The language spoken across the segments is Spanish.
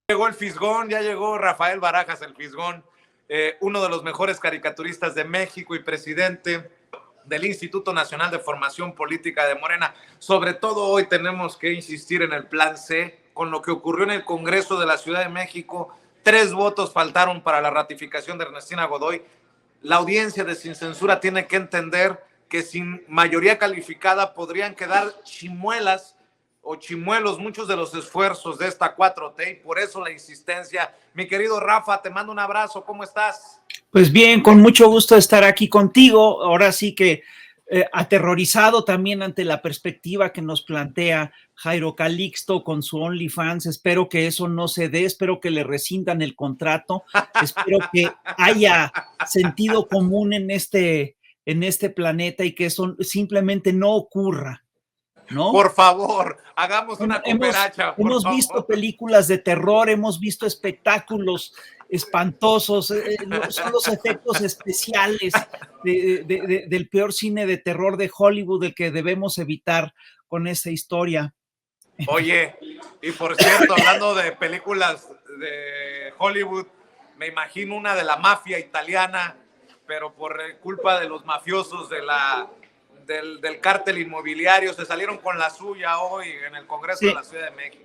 Llegó el Fisgón, ya llegó Rafael Barajas, el Fisgón, uno de los mejores caricaturistas de México y presidente del Instituto Nacional de Formación Política de Morena. Sobre todo hoy tenemos que insistir en el Plan C, con lo que ocurrió en el Congreso de la Ciudad de México. 3 votos faltaron para la ratificación de Ernestina Godoy. La audiencia de Sin Censura tiene que entender que sin mayoría calificada podrían quedar chimuelas o chimuelos muchos de los esfuerzos de esta 4T, y por eso la insistencia. Mi querido Rafa, te mando un abrazo, ¿cómo estás? Pues bien, con mucho gusto estar aquí contigo. Ahora sí que aterrorizado también ante la perspectiva que nos plantea Jairo Calixto con su OnlyFans. Espero que eso no se dé, espero que le rescindan el contrato, espero que haya sentido común en este planeta y que eso simplemente no ocurra, ¿no? Por favor, hagamos una cooperacha. Hemos visto películas de terror, hemos visto espectáculos espantosos, son los efectos especiales del peor cine de terror de Hollywood, el que debemos evitar con esta historia. Oye, y por cierto, hablando de películas de Hollywood, me imagino una de la mafia italiana, pero por culpa de los mafiosos del cártel inmobiliario, se salieron con la suya hoy en el Congreso de la Ciudad de México.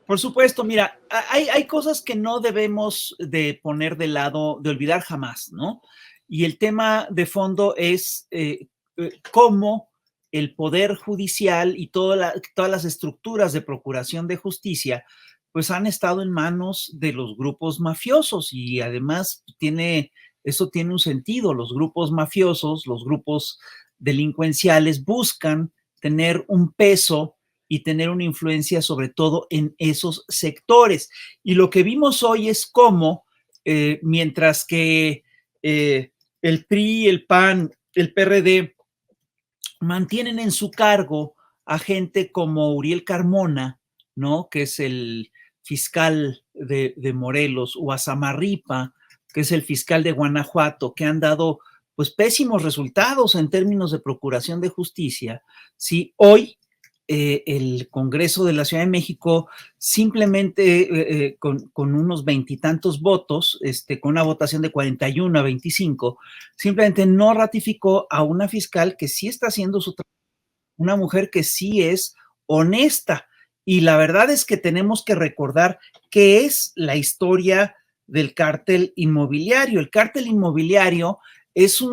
Por supuesto, mira, hay cosas que no debemos de poner de lado, de olvidar jamás, ¿no? Y el tema de fondo es cómo el Poder Judicial y todas las estructuras de procuración de justicia, pues han estado en manos de los grupos mafiosos, y además eso tiene un sentido. Los grupos mafiosos, los grupos delincuenciales buscan tener un peso y tener una influencia sobre todo en esos sectores. Y lo que vimos hoy es cómo, mientras que el PRI, el PAN, el PRD mantienen en su cargo a gente como Uriel Carmona, ¿no?, que es el fiscal de Morelos, o a Samarripa, que es el fiscal de Guanajuato, que han dado pues pésimos resultados en términos de procuración de justicia. Sí, hoy el Congreso de la Ciudad de México simplemente con unos 20 y tantos votos, con una votación de 41 a 25, simplemente no ratificó a una fiscal que sí está haciendo su trabajo, una mujer que sí es honesta. Y la verdad es que tenemos que recordar qué es la historia del cártel inmobiliario. El cártel inmobiliario es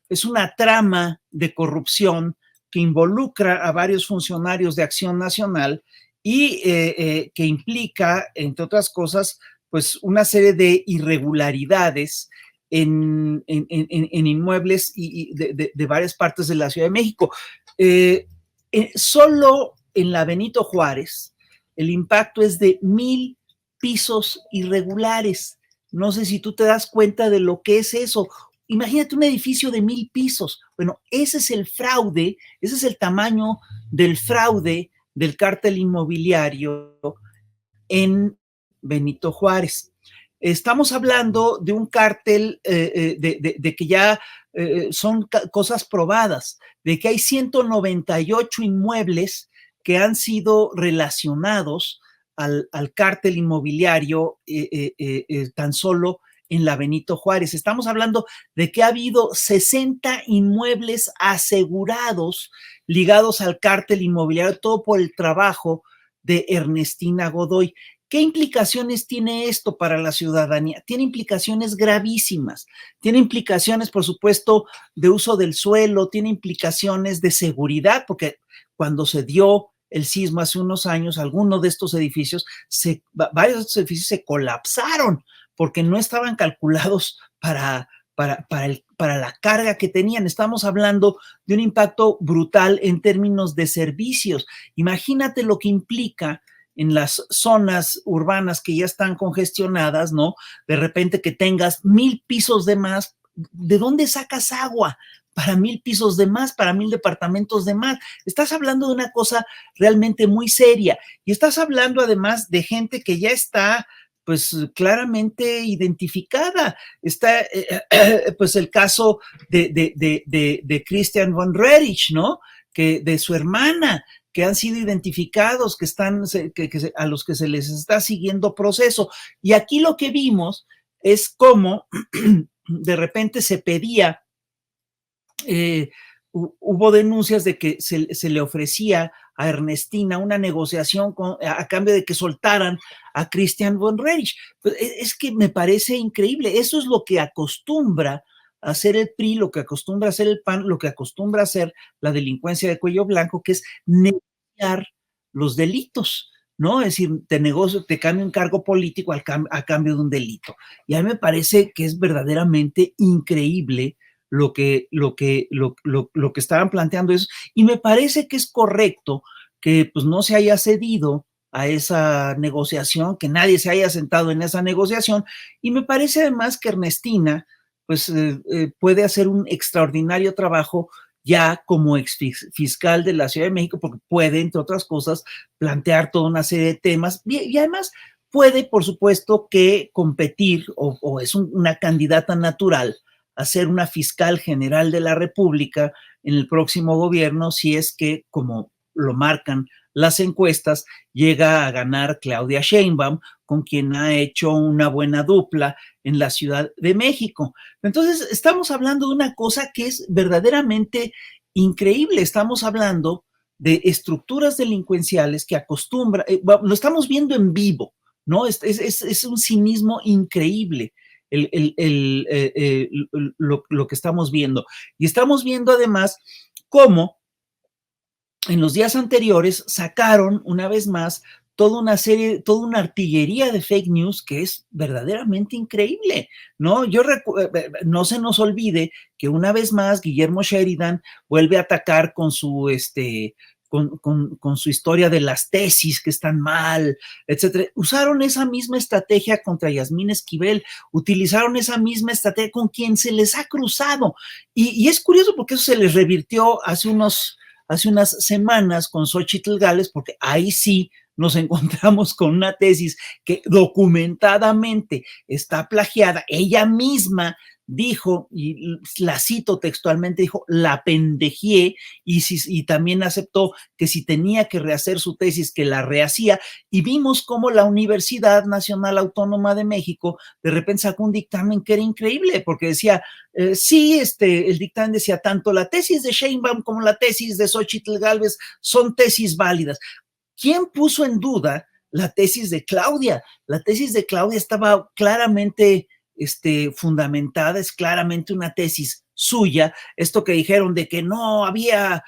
es una trama de corrupción que involucra a varios funcionarios de Acción Nacional y que implica, entre otras cosas, pues una serie de irregularidades en inmuebles de varias partes de la Ciudad de México. Solo en la Benito Juárez, el impacto es de 1,000 pisos irregulares. No sé si tú te das cuenta de lo que es eso. Imagínate un edificio de 1,000 pisos. Bueno, ese es el fraude, ese es el tamaño del fraude del cártel inmobiliario en Benito Juárez. Estamos hablando de un cártel de que ya son cosas probadas, de que hay 198 inmuebles que han sido relacionados al cártel inmobiliario tan solo en la Benito Juárez. Estamos hablando de que ha habido 60 inmuebles asegurados ligados al cártel inmobiliario, todo por el trabajo de Ernestina Godoy. ¿Qué implicaciones tiene esto para la ciudadanía? Tiene implicaciones gravísimas. Tiene implicaciones, por supuesto, de uso del suelo, tiene implicaciones de seguridad, porque cuando se dio el sismo hace unos años, algunos de estos edificios, varios de estos edificios se colapsaron porque no estaban calculados para la carga que tenían. Estamos hablando de un impacto brutal en términos de servicios. Imagínate lo que implica en las zonas urbanas que ya están congestionadas, ¿no? De repente que tengas 1,000 pisos de más. ¿De dónde sacas agua para 1,000 pisos de más, para 1,000 departamentos de más? Estás hablando de una cosa realmente muy seria, y estás hablando además de gente que ya está pues claramente identificada. Está pues el caso de Christian von Roerich, ¿no?, que de su hermana, que han sido identificados, a los que se les está siguiendo proceso. Y aquí lo que vimos es cómo de repente se pedía, hubo denuncias de que se le ofrecía a Ernestina una negociación a cambio de que soltaran a Christian von Roerich. Pues es que me parece increíble. Eso es lo que acostumbra a hacer el PRI, lo que acostumbra a hacer el PAN, lo que acostumbra a hacer la delincuencia de cuello blanco, que es negociar los delitos, ¿no? Es decir, te cambio un cargo político a cambio de un delito. Y a mí me parece que es verdaderamente increíble lo que estaban planteando eso, y me parece que es correcto que pues no se haya cedido a esa negociación, que nadie se haya sentado en esa negociación, y me parece además que Ernestina pues puede hacer un extraordinario trabajo ya como ex fiscal de la Ciudad de México, porque puede, entre otras cosas, plantear toda una serie de temas, y además puede, por supuesto, que competir, o es una candidata natural a ser una fiscal general de la República en el próximo gobierno, si es que, como lo marcan las encuestas, llega a ganar Claudia Sheinbaum, con quien ha hecho una buena dupla en la Ciudad de México. Entonces, estamos hablando de una cosa que es verdaderamente increíble. Estamos hablando de estructuras delincuenciales que acostumbran, lo estamos viendo en vivo, ¿no? Es un cinismo increíble. Lo que estamos viendo. Y estamos viendo además cómo en los días anteriores sacaron una vez más toda una artillería de fake news que es verdaderamente increíble, ¿no? No se nos olvide que una vez más Guillermo Sheridan vuelve a atacar con su historia de las tesis que están mal, etcétera. Usaron esa misma estrategia contra Yasmín Esquivel, utilizaron esa misma estrategia con quien se les ha cruzado. Y es curioso porque eso se les revirtió hace unas semanas con Xóchitl Gálvez, porque ahí sí nos encontramos con una tesis que documentadamente está plagiada. Ella misma dijo, y la cito textualmente, dijo, la pendejié, y también aceptó que si tenía que rehacer su tesis, que la rehacía, y vimos cómo la Universidad Nacional Autónoma de México de repente sacó un dictamen que era increíble, porque decía, sí, el dictamen decía, tanto la tesis de Sheinbaum como la tesis de Xóchitl Gálvez son tesis válidas. ¿Quién puso en duda la tesis de Claudia? La tesis de Claudia estaba claramente fundamentada, es claramente una tesis suya. Esto que dijeron de que no había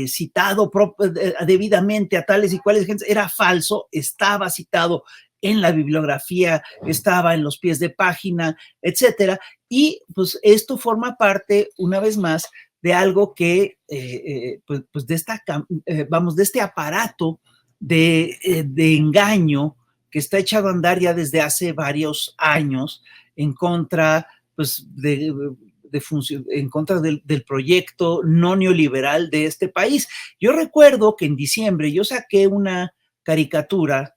citado debidamente a tales y cuales gentes era falso, estaba citado en la bibliografía, estaba en los pies de página, etcétera. Y pues esto forma parte, una vez más, de algo que, pues de este aparato de engaño que está echado a andar ya desde hace varios años en contra, pues, en contra del proyecto no neoliberal de este país. Yo recuerdo que en diciembre yo saqué una caricatura,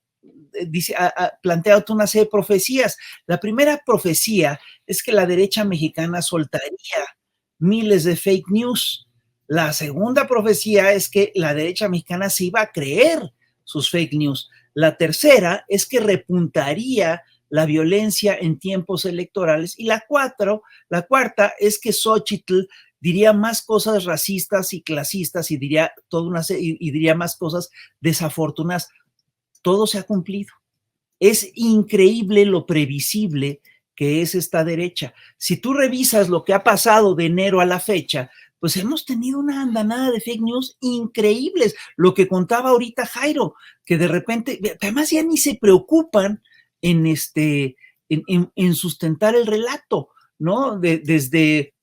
plantea una serie de profecías. La primera profecía es que la derecha mexicana soltaría miles de fake news. La segunda profecía es que la derecha mexicana se iba a creer sus fake news. La tercera es que repuntaría la violencia en tiempos electorales. Y la cuarta es que Xóchitl diría más cosas racistas y clasistas y diría más cosas desafortunadas. Todo se ha cumplido. Es increíble lo previsible que es esta derecha. Si tú revisas lo que ha pasado de enero a la fecha, pues hemos tenido una andanada de fake news increíbles. Lo que contaba ahorita Jairo, que de repente, además ya ni se preocupan en sustentar el relato, ¿no? Desde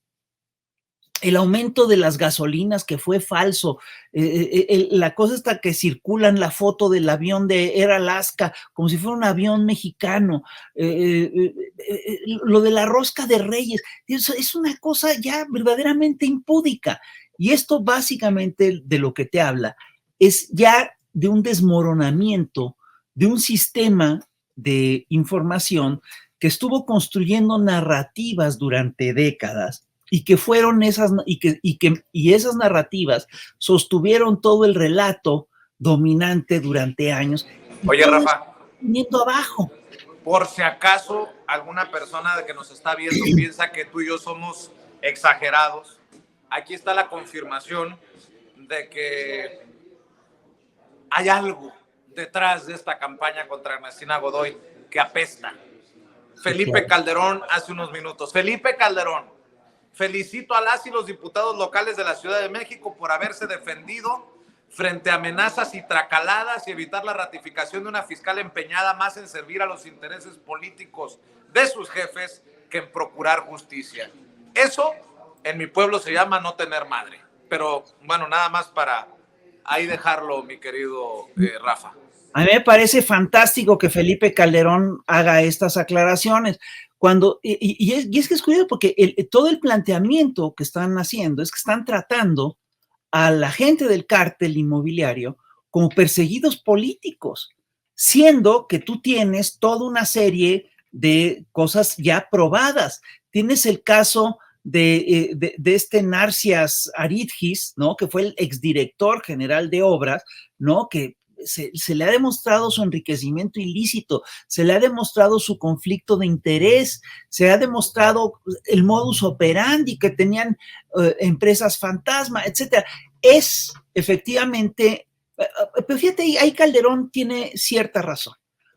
el aumento de las gasolinas, que fue falso, la cosa está que circulan la foto del avión de Air Alaska como si fuera un avión mexicano, lo de la rosca de Reyes, es una cosa ya verdaderamente impúdica. Y esto básicamente de lo que te habla es ya de un desmoronamiento de un sistema de información que estuvo construyendo narrativas durante décadas, y que fueron y esas narrativas sostuvieron todo el relato dominante durante años. Oye, Rafa, Viniendo abajo. por si acaso alguna persona que nos está viendo piensa que tú y yo somos exagerados, aquí está la confirmación de que hay algo detrás de esta campaña contra Ernestina Godoy que apesta. Felipe Calderón hace unos minutos. Felipe Calderón, felicito a las y los diputados locales de la Ciudad de México por haberse defendido frente a amenazas y tracaladas y evitar la ratificación de una fiscal empeñada más en servir a los intereses políticos de sus jefes que en procurar justicia. Eso en mi pueblo se llama no tener madre. Pero bueno, nada más para ahí dejarlo, mi querido Rafa. A mí me parece fantástico que Felipe Calderón haga estas aclaraciones. Y es que es curioso porque todo el planteamiento que están haciendo es que están tratando a la gente del cártel inmobiliario como perseguidos políticos, siendo que tú tienes toda una serie de cosas ya probadas. Tienes el caso de este Narcias Aridgis, ¿no? Que fue el exdirector general de obras, ¿no? Que se le ha demostrado su enriquecimiento ilícito, se le ha demostrado su conflicto de interés, se ha demostrado el modus operandi que tenían empresas fantasma, etcétera. Es efectivamente, pero fíjate, ahí Calderón tiene cierta razón,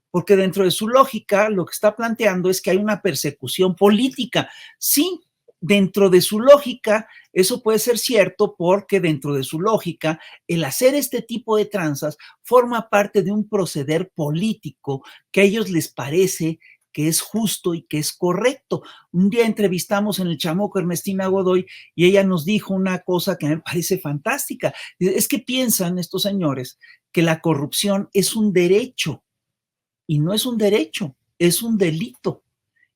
porque dentro de su lógica lo que está planteando es que hay una persecución política. Sí, dentro de su lógica, eso puede ser cierto porque dentro de su lógica, el hacer este tipo de tranzas forma parte de un proceder político que a ellos les parece que es justo y que es correcto. Un día entrevistamos en el Chamuco a Ernestina Godoy y ella nos dijo una cosa que me parece fantástica. Es que piensan estos señores que la corrupción es un derecho y no es un derecho, es un delito.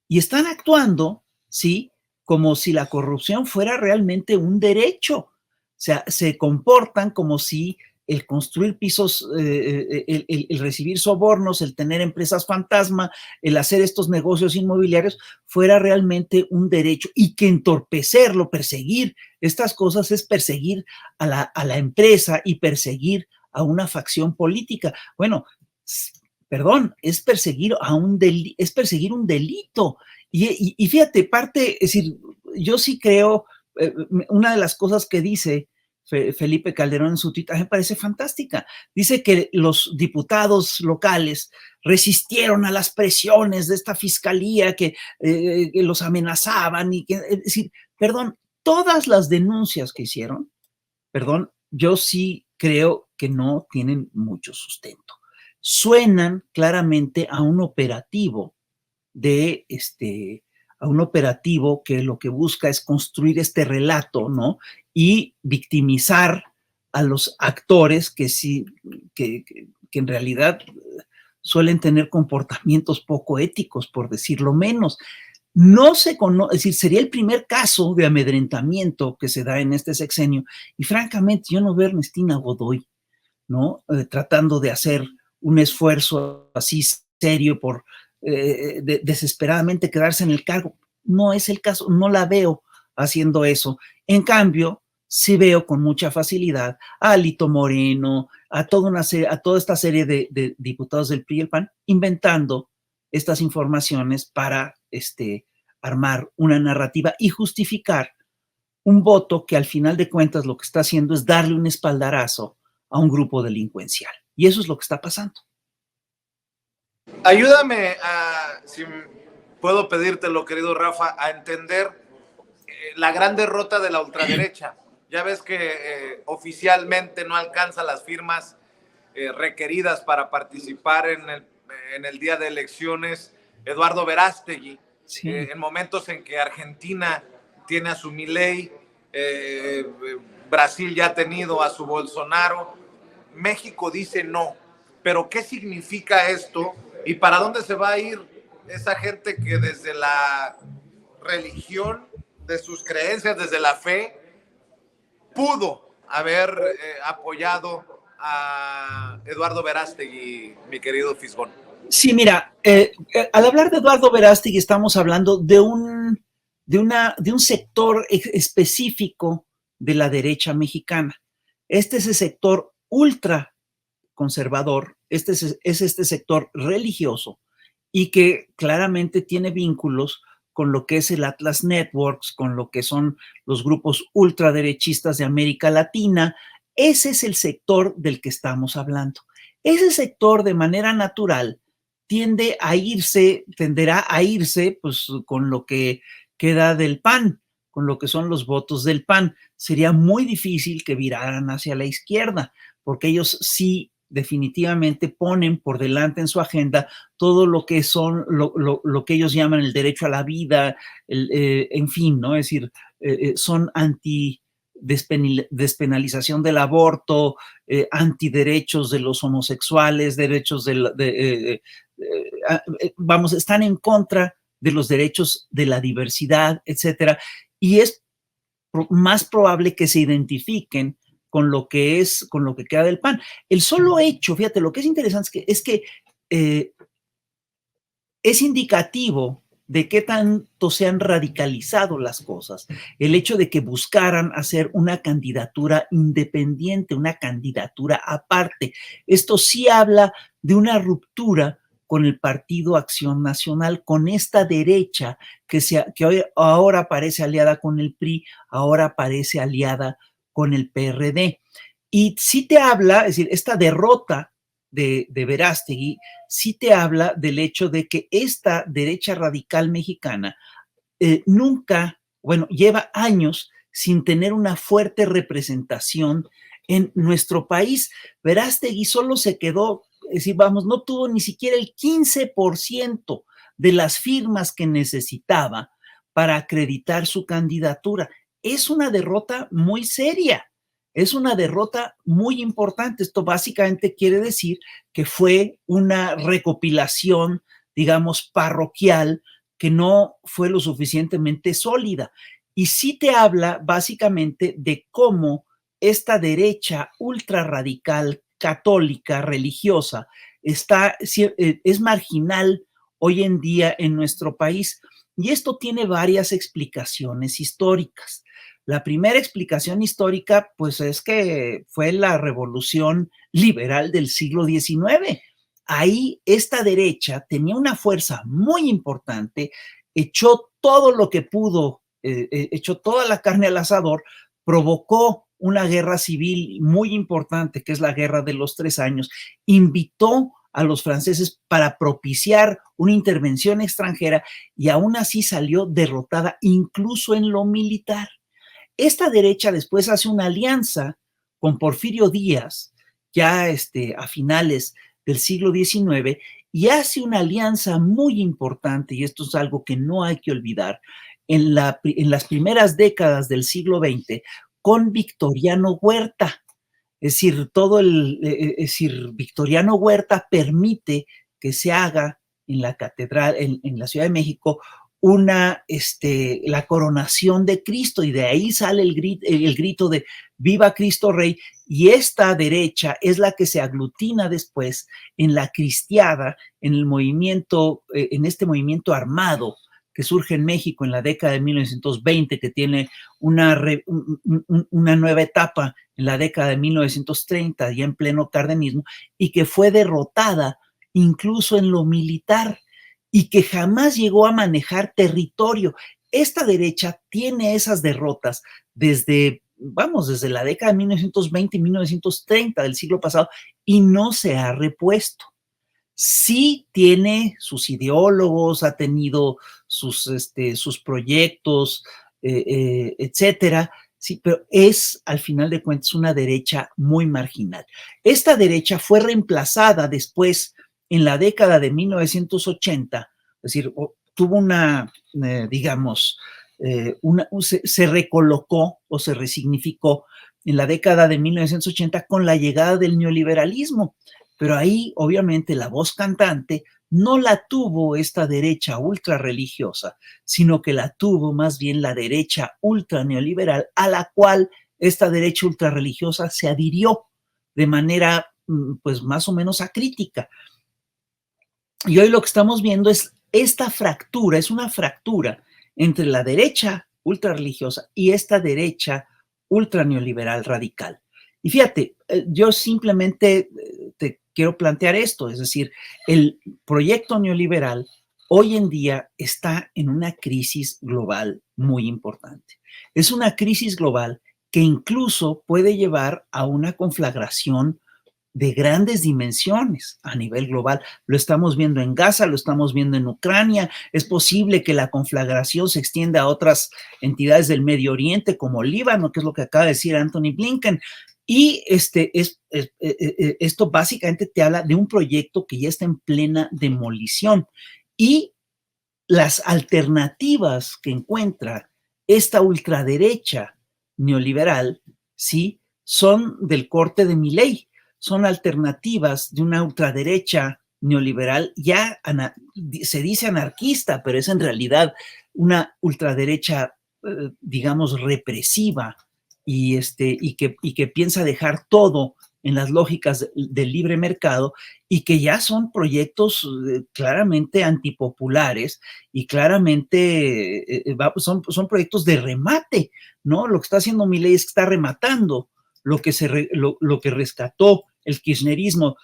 Y están actuando, ¿sí?, como si la corrupción fuera realmente un derecho. O sea, se comportan como si el construir pisos, el recibir sobornos, el tener empresas fantasma, el hacer estos negocios inmobiliarios fuera realmente un derecho y que entorpecerlo, perseguir estas cosas es perseguir a la empresa y perseguir a una facción política. Bueno, perdón, es perseguir un delito. Y fíjate, parte, es decir, yo sí creo, una de las cosas que dice Felipe Calderón en su tuit me parece fantástica. Dice que los diputados locales resistieron a las presiones de esta fiscalía que los amenazaban y que, es decir, perdón, todas las denuncias que hicieron, perdón, yo sí creo que no tienen mucho sustento. Suenan claramente a un operativo a un operativo que lo que busca es construir este relato, ¿no? Y victimizar a los actores que sí, que en realidad suelen tener comportamientos poco éticos, por decirlo menos. No se conoce, es decir, sería el primer caso de amedrentamiento que se da en este sexenio, y francamente yo no veo a Ernestina Godoy, ¿no? Tratando de hacer un esfuerzo así serio por desesperadamente quedarse en el cargo. No es el caso, no la veo haciendo eso. En cambio, sí veo con mucha facilidad a Alito Moreno, a toda esta serie de diputados del PRI y el PAN inventando estas informaciones para armar una narrativa y justificar un voto que al final de cuentas lo que está haciendo es darle un espaldarazo a un grupo delincuencial. Y eso es lo que está pasando. Ayúdame, si puedo pedírtelo, querido Rafa, a entender la gran derrota de la ultraderecha. Ya ves que oficialmente no alcanza las firmas requeridas para participar en el día de elecciones Eduardo Verástegui. Sí. En momentos en que Argentina tiene a su Milei, Brasil ya ha tenido a su Bolsonaro, México dice no. Pero ¿qué significa esto? ¿Y para dónde se va a ir esa gente que desde la religión, de sus creencias, desde la fe, pudo haber apoyado a Eduardo Verástegui, mi querido Fisgón? Sí, mira, al hablar de Eduardo Verástegui estamos hablando de de un sector específico de la derecha mexicana. Este es el sector ultra conservador, es este sector religioso y que claramente tiene vínculos con lo que es el Atlas Networks, con lo que son los grupos ultraderechistas de América Latina. Ese es el sector del que estamos hablando. Ese sector, de manera natural, tenderá a irse pues, con lo que queda del PAN, con lo que son los votos del PAN. Sería muy difícil que viraran hacia la izquierda, porque ellos sí definitivamente ponen por delante en su agenda todo lo que son, lo que ellos llaman el derecho a la vida, en fin, ¿no? Es decir, son despenalización del aborto, antiderechos de los homosexuales, derechos vamos, están en contra de los derechos de la diversidad, etcétera, y es más probable que se identifiquen con lo que queda del PAN. El solo hecho, fíjate, lo que es interesante es que es indicativo de qué tanto se han radicalizado las cosas, el hecho de que buscaran hacer una candidatura independiente, una candidatura aparte. Esto sí habla de una ruptura con el Partido Acción Nacional, con esta derecha que ahora parece aliada con el PRI, ahora parece aliada con el PRD. Y sí te habla, es decir, esta derrota de Verástegui sí te habla del hecho de que esta derecha radical mexicana lleva años sin tener una fuerte representación en nuestro país. Verástegui solo se quedó, es decir, no tuvo ni siquiera el 15% de las firmas que necesitaba para acreditar su candidatura. Es una derrota muy seria. Es una derrota muy importante. Esto básicamente quiere decir que fue una recopilación, digamos, parroquial, que no fue lo suficientemente sólida. Y sí te habla básicamente de cómo esta derecha ultra radical, católica, religiosa, es marginal hoy en día en nuestro país. Y esto tiene varias explicaciones históricas. La primera explicación histórica, pues, es que fue la revolución liberal del siglo XIX. Ahí esta derecha tenía una fuerza muy importante, echó todo lo que pudo, echó toda la carne al asador, provocó una guerra civil muy importante, que es la Guerra de los 3 años, invitó a los franceses para propiciar una intervención extranjera y aún así salió derrotada, incluso en lo militar. Esta derecha después hace una alianza con Porfirio Díaz, ya a finales del siglo XIX, y hace una alianza muy importante, y esto es algo que no hay que olvidar, en las primeras décadas del siglo XX, con Victoriano Huerta. Es decir, Victoriano Huerta permite que se haga en la catedral, en la Ciudad de México, la coronación de Cristo, y de ahí sale el grito de ¡Viva Cristo Rey! Y esta derecha es la que se aglutina después en la cristiada, en este movimiento armado que surge en México en la década de 1920, que tiene una nueva etapa en la década de 1930, ya en pleno cardenismo, y que fue derrotada incluso en lo militar, y que jamás llegó a manejar territorio. Esta derecha tiene esas derrotas desde la década de 1920 y 1930 del siglo pasado, y no se ha repuesto. Sí tiene sus ideólogos, ha tenido sus proyectos, etcétera, sí, pero es, al final de cuentas, una derecha muy marginal. Esta derecha fue reemplazada después, en la década de 1980, es decir, tuvo se recolocó o se resignificó en la década de 1980 con la llegada del neoliberalismo. Pero ahí, obviamente, la voz cantante no la tuvo esta derecha ultra religiosa, sino que la tuvo más bien la derecha ultra neoliberal, a la cual esta derecha ultra religiosa se adhirió de manera, pues, más o menos acrítica. Y hoy lo que estamos viendo es esta fractura, es una fractura entre la derecha ultrarreligiosa y esta derecha ultra neoliberal radical. Y fíjate, yo simplemente te quiero plantear esto, es decir, el proyecto neoliberal hoy en día está en una crisis global muy importante. Es una crisis global que incluso puede llevar a una conflagración de grandes dimensiones a nivel global. Lo estamos viendo en Gaza, lo estamos viendo en Ucrania. Es posible que la conflagración se extienda a otras entidades del Medio Oriente, como Líbano, que es lo que acaba de decir Anthony Blinken. Y esto básicamente te habla de un proyecto que ya está en plena demolición. Y las alternativas que encuentra esta ultraderecha neoliberal, ¿sí?, son del corte de Milei. Son alternativas de una ultraderecha neoliberal, ya se dice anarquista, pero es en realidad una ultraderecha, digamos, represiva y que piensa dejar todo en las lógicas del libre mercado y que ya son proyectos claramente antipopulares y claramente son proyectos de remate, ¿no? Lo que está haciendo Milei es que está rematando lo que rescató el kirchnerismo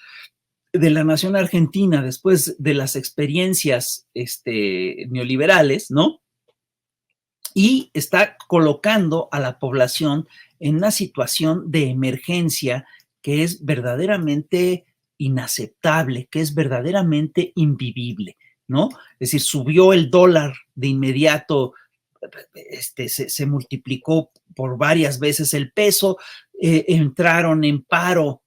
de la nación argentina después de las experiencias neoliberales, ¿no? Y está colocando a la población en una situación de emergencia que es verdaderamente inaceptable, que es verdaderamente invivible, ¿no? Es decir, subió el dólar de inmediato, se multiplicó por varias veces el peso, entraron en paro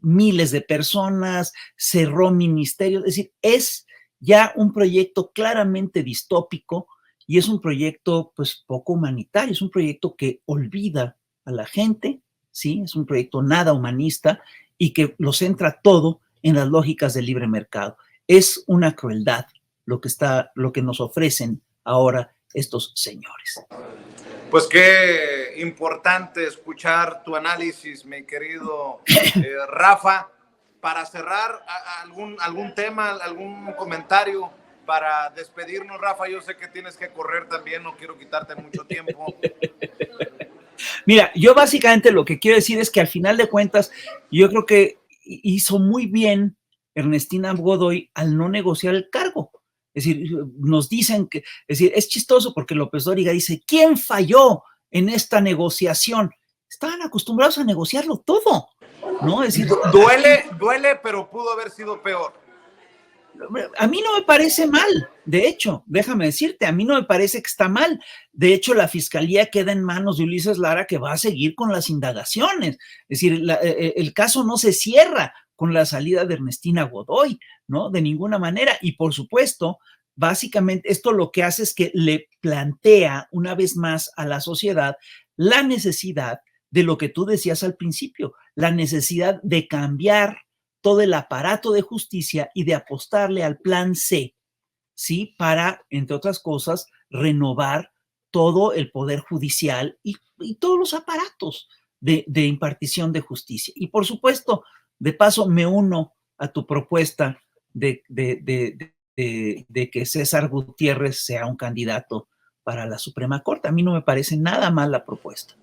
miles de personas, cerró ministerios, es decir, es ya un proyecto claramente distópico y es un proyecto pues poco humanitario, es un proyecto que olvida a la gente, ¿sí? Es un proyecto nada humanista y que lo centra todo en las lógicas del libre mercado. Es una crueldad lo que nos ofrecen ahora estos señores. Pues qué importante escuchar tu análisis, mi querido Rafa. Para cerrar, algún tema, algún comentario para despedirnos, Rafa. Yo sé que tienes que correr también, no quiero quitarte mucho tiempo. Mira, yo básicamente lo que quiero decir es que al final de cuentas, yo creo que hizo muy bien Ernestina Godoy al no negociar el cargo. Es decir, nos dicen que, es decir, es chistoso porque López Dóriga dice, ¿quién falló en esta negociación? Estaban acostumbrados a negociarlo todo, ¿no? Es decir, duele, pero pudo haber sido peor. A mí no me parece mal, de hecho, déjame decirte, a mí no me parece que está mal. De hecho, la fiscalía queda en manos de Ulises Lara, que va a seguir con las indagaciones. Es decir, el caso no se cierra con la salida de Ernestina Godoy, ¿no? De ninguna manera. Y por supuesto, básicamente esto lo que hace es que le plantea una vez más a la sociedad la necesidad de lo que tú decías al principio, la necesidad de cambiar todo el aparato de justicia y de apostarle al plan C, ¿sí? Para, entre otras cosas, renovar todo el poder judicial y todos los aparatos de impartición de justicia. Y por supuesto, de paso, me uno a tu propuesta de que César Gutiérrez sea un candidato para la Suprema Corte. A mí no me parece nada mal la propuesta.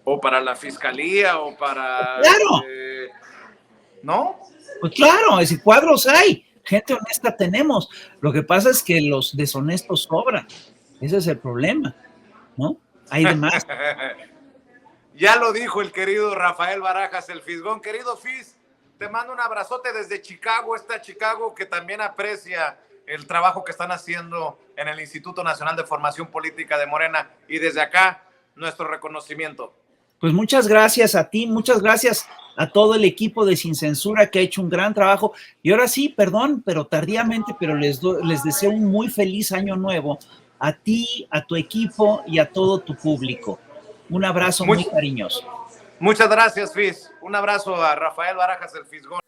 O para la fiscalía, o para... ¡Claro! ¿No? Pues claro, es decir, cuadros hay, gente honesta tenemos. Lo que pasa es que los deshonestos sobran. Ese es el problema, ¿no? Hay demás. Ya lo dijo el querido Rafael Barajas, el Fisgón. Querido Fis, te mando un abrazote desde Chicago, Chicago que también aprecia el trabajo que están haciendo en el Instituto Nacional de Formación Política de Morena. Y desde acá, nuestro reconocimiento. Pues muchas gracias a ti, muchas gracias a todo el equipo de Sin Censura que ha hecho un gran trabajo. Y ahora sí, perdón, pero tardíamente, pero les deseo un muy feliz año nuevo a ti, a tu equipo y a todo tu público. Un abrazo muy cariñoso. Muchas gracias, Fis. Un abrazo a Rafael Barajas, el Fisgón.